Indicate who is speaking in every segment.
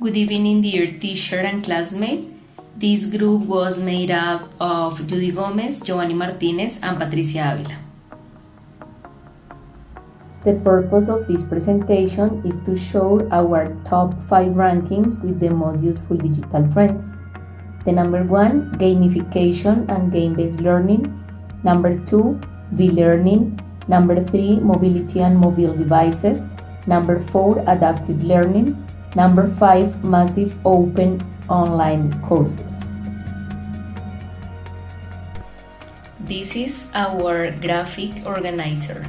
Speaker 1: Good evening, dear teacher and classmate. This group was made up of Judy Gomez, Giovanni Martinez, and Patricia Avila. The purpose of this presentation is to show our top 5 rankings with the most useful digital trends. The number 1, gamification and game-based learning. Number 2, V-learning. Number 3, mobility and mobile devices. Number 4, adaptive learning. Number 5, massive open online courses. This is our graphic organizer.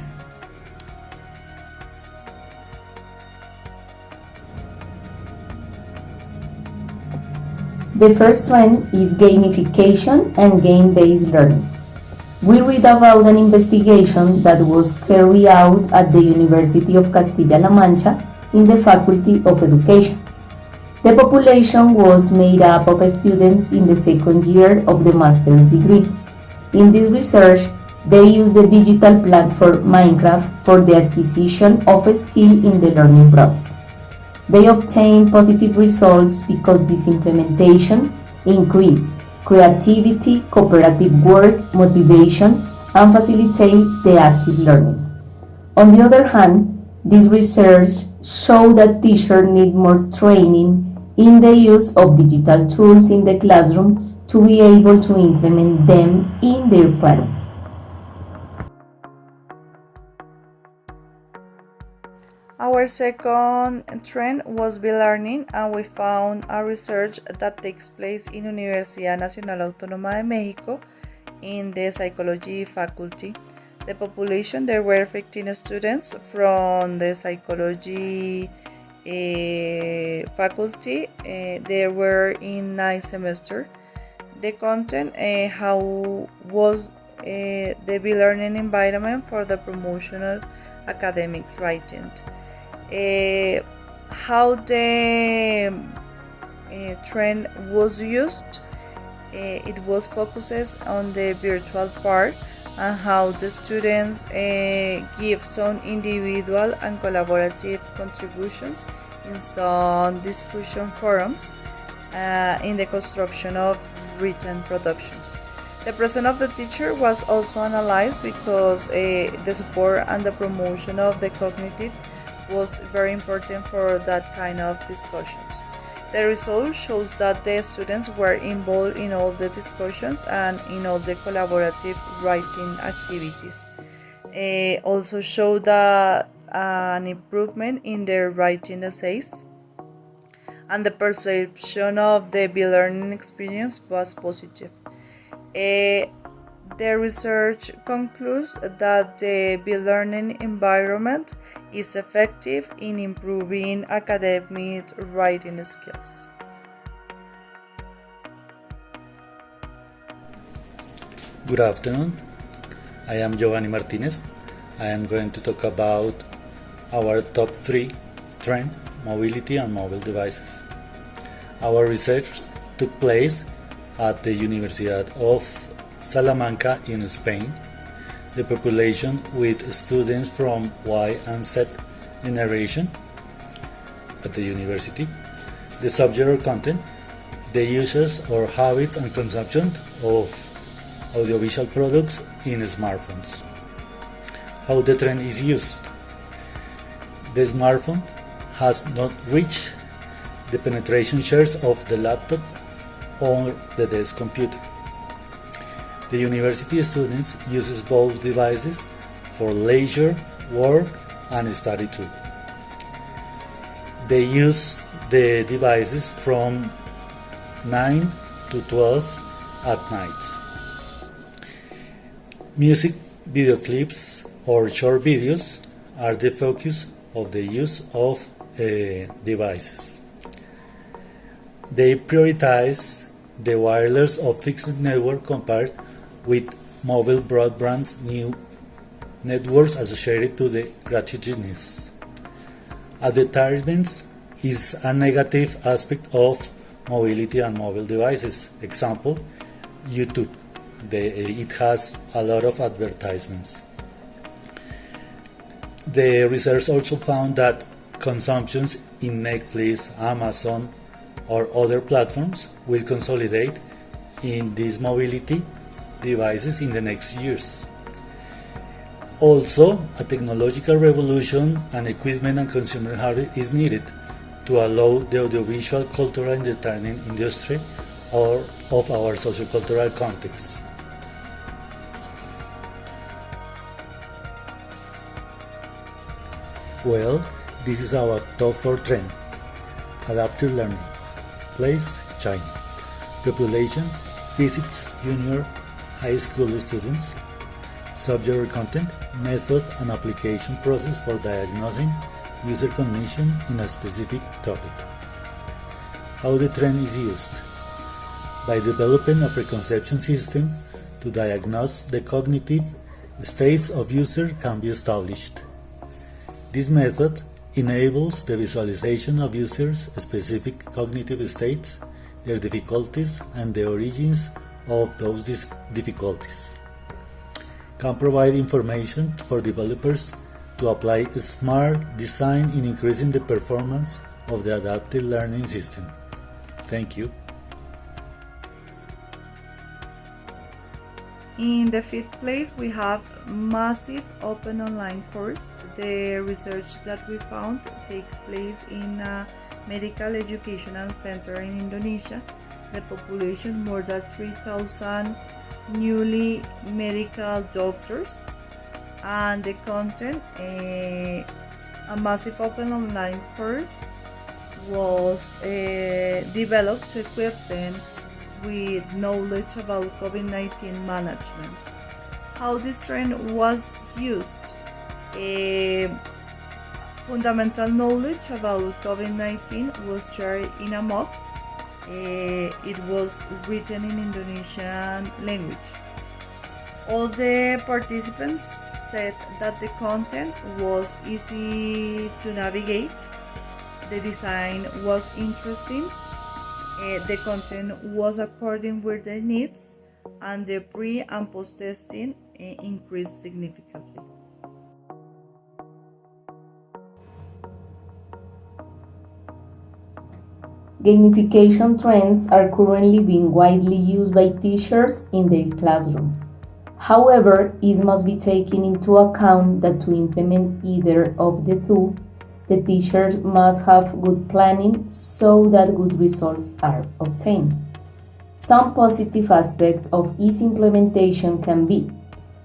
Speaker 1: The first trend is gamification and game-based learning. We read about an investigation that was carried out at the University of Castilla-La Mancha in the Faculty of Education. The population was made up of students in the second year of the master's degree. In this research, they used the digital platform Minecraft for the acquisition of a skill in the learning process. They obtained positive results because this implementation increased creativity, cooperative work, motivation, and facilitate the active learning. On the other hand, this research showed that teachers need more training in the use of digital tools in the classroom to be able to implement them in their classroom.
Speaker 2: Our second trend was V-learning, and we found a research that takes place in Universidad Nacional Autónoma de México in the psychology faculty. The population, there were 15 students from the psychology faculty. They were in 9th semester. The content, how was the V-learning environment for the promotional academic writing. How the trend was used, it was focused on the virtual part and how the students give some individual and collaborative contributions in some discussion forums in the construction of written productions. The presence of the teacher was also analyzed because the support and the promotion of the cognitive was very important for that kind of discussions. The result shows that the students were involved in all the discussions and in all the collaborative writing activities. Also showed that an improvement in their writing essays, and the perception of the learning experience was positive. The research concludes that the learning environment is effective in improving academic writing skills.
Speaker 3: Good afternoon. I am Giovanni Martinez. I am going to talk about our top 3 trend, mobility and mobile devices. Our research took place at the Universidad of Salamanca in Spain. The population with students from Y and Z generation at the university. The subject or content, the uses or habits and consumption of audiovisual products in smartphones. How the trend is used. The smartphone has not reached the penetration shares of the laptop or the desk computer. The university students uses both devices for leisure, work, and study too. They use the devices from 9 to 12 at night. Music, video clips, or short videos are the focus of the use of devices. They prioritize the wireless or fixed network compared with mobile broadband's new networks associated to the gratuitousness. Advertisements is a negative aspect of mobility and mobile devices. Example, YouTube. It has a lot of advertisements. The research also found that consumptions in Netflix, Amazon, or other platforms will consolidate in these mobility devices in the next years. Also, a technological revolution and equipment and consumer habit is needed to allow the audiovisual, cultural, and entertainment industry or of our sociocultural context. Well, this is our top 4 trend. Adaptive learning. Place, China. Population, physics, junior, high school students. Subject or content, method and application process for diagnosing user cognition in a specific topic. How the trend is used? By developing a preconception system to diagnose the cognitive states of user can be established. This method enables the visualization of users' specific cognitive states, their difficulties, and the origins of those difficulties. Can provide information for developers to apply smart design in increasing the performance of the adaptive learning system. Thank you.
Speaker 2: In the fifth place, we have massive open online course. The research that we found take place in a medical educational center in Indonesia. The population more than 3,000 newly medical doctors, and the content, a massive open online course was developed to equip them with knowledge about COVID-19 management. How this trend was used? Fundamental knowledge about COVID-19 was shared in a MOOC. It was written in Indonesian language. All the participants said that the content was easy to navigate, the design was interesting, the content was according with their needs, and the pre and post testing increased significantly.
Speaker 1: Gamification trends are currently being widely used by teachers in their classrooms. However, it must be taken into account that to implement either of the two, the teachers must have good planning so that good results are obtained. Some positive aspects of its implementation can be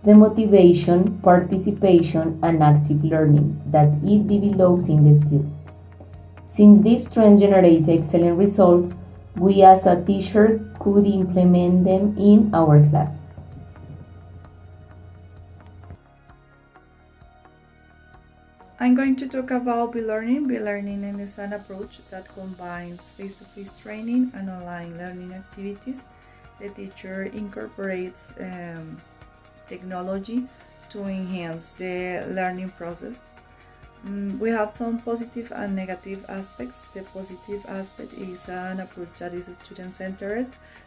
Speaker 1: the motivation, participation, and active learning that it develops in the students. Since this trend generates excellent results, we as a teacher could implement them in our classes.
Speaker 2: I'm going to talk about B-Learning. B-Learning is an approach that combines face-to-face training and online learning activities. The teacher incorporates technology to enhance the learning process. We have some positive and negative aspects. The positive aspect is an approach that is student-centered.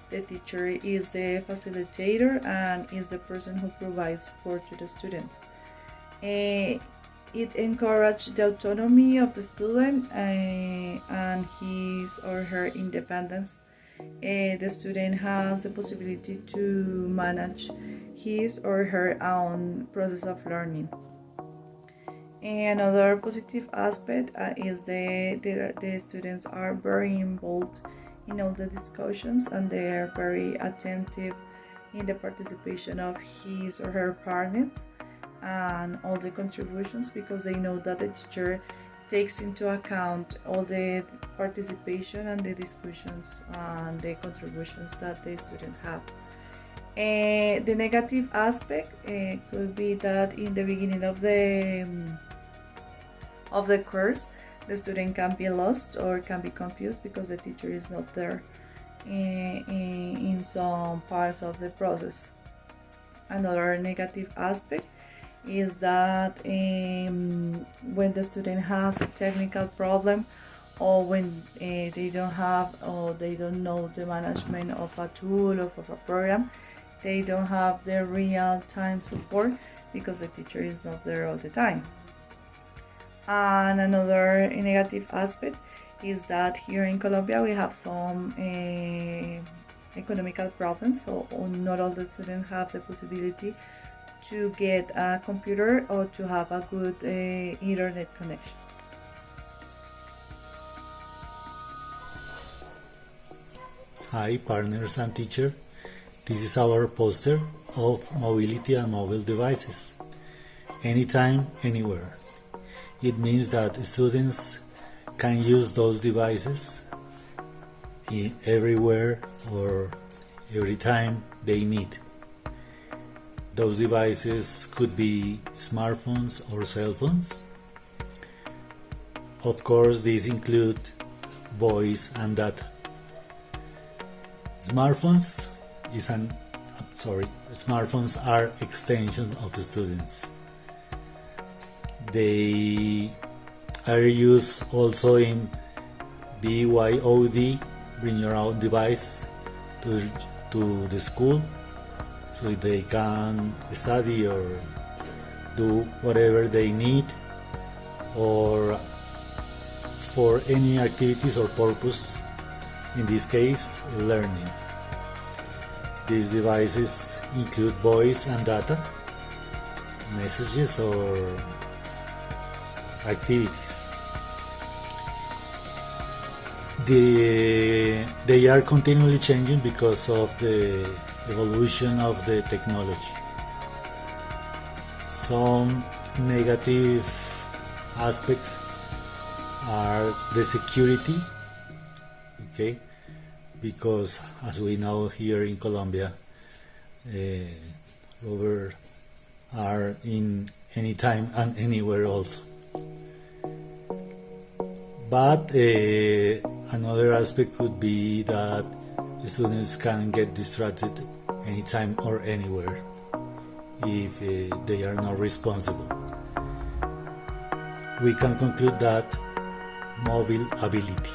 Speaker 2: The teacher is the facilitator and is the person who provides support to the student. It encourages the autonomy of the student and his or her independence. The student has the possibility to manage his or her own process of learning. Another positive aspect is the students are very involved in all the discussions, and they are very attentive in the participation of his or her partners and all the contributions, because they know that the teacher takes into account all the participation and the discussions and the contributions that the students have. The negative aspect could be that in the beginning of the course, the student can be lost or can be confused because the teacher is not there in some parts of the process. Another negative aspect is that when the student has a technical problem, or when they don't have or they don't know the management of a tool or of a program, they don't have the real-time support because the teacher is not there all the time. And another negative aspect is that here in Colombia we have some economical problems, so not all the students have the possibility to get a computer or to have a good internet connection.
Speaker 3: Hi partners and teacher, this is our poster of mobility and mobile devices. Anytime, anywhere. It means that students can use those devices everywhere or every time they need. Those devices could be smartphones or cell phones. Of course, these include voice and data. Smartphones are extensions of students. They are used also in BYOD, bring your own device to the school, so they can study or do whatever they need, or for any activities or purpose, in this case, learning. These devices include voice and data, messages or activities. They are continually changing because of the evolution of the technology. Some negative aspects are the security, okay, because as we know here in Colombia, robbers are in any time and anywhere also. But another aspect could be that students can get distracted anytime or anywhere if they are not responsible. We can conclude that mobile ability.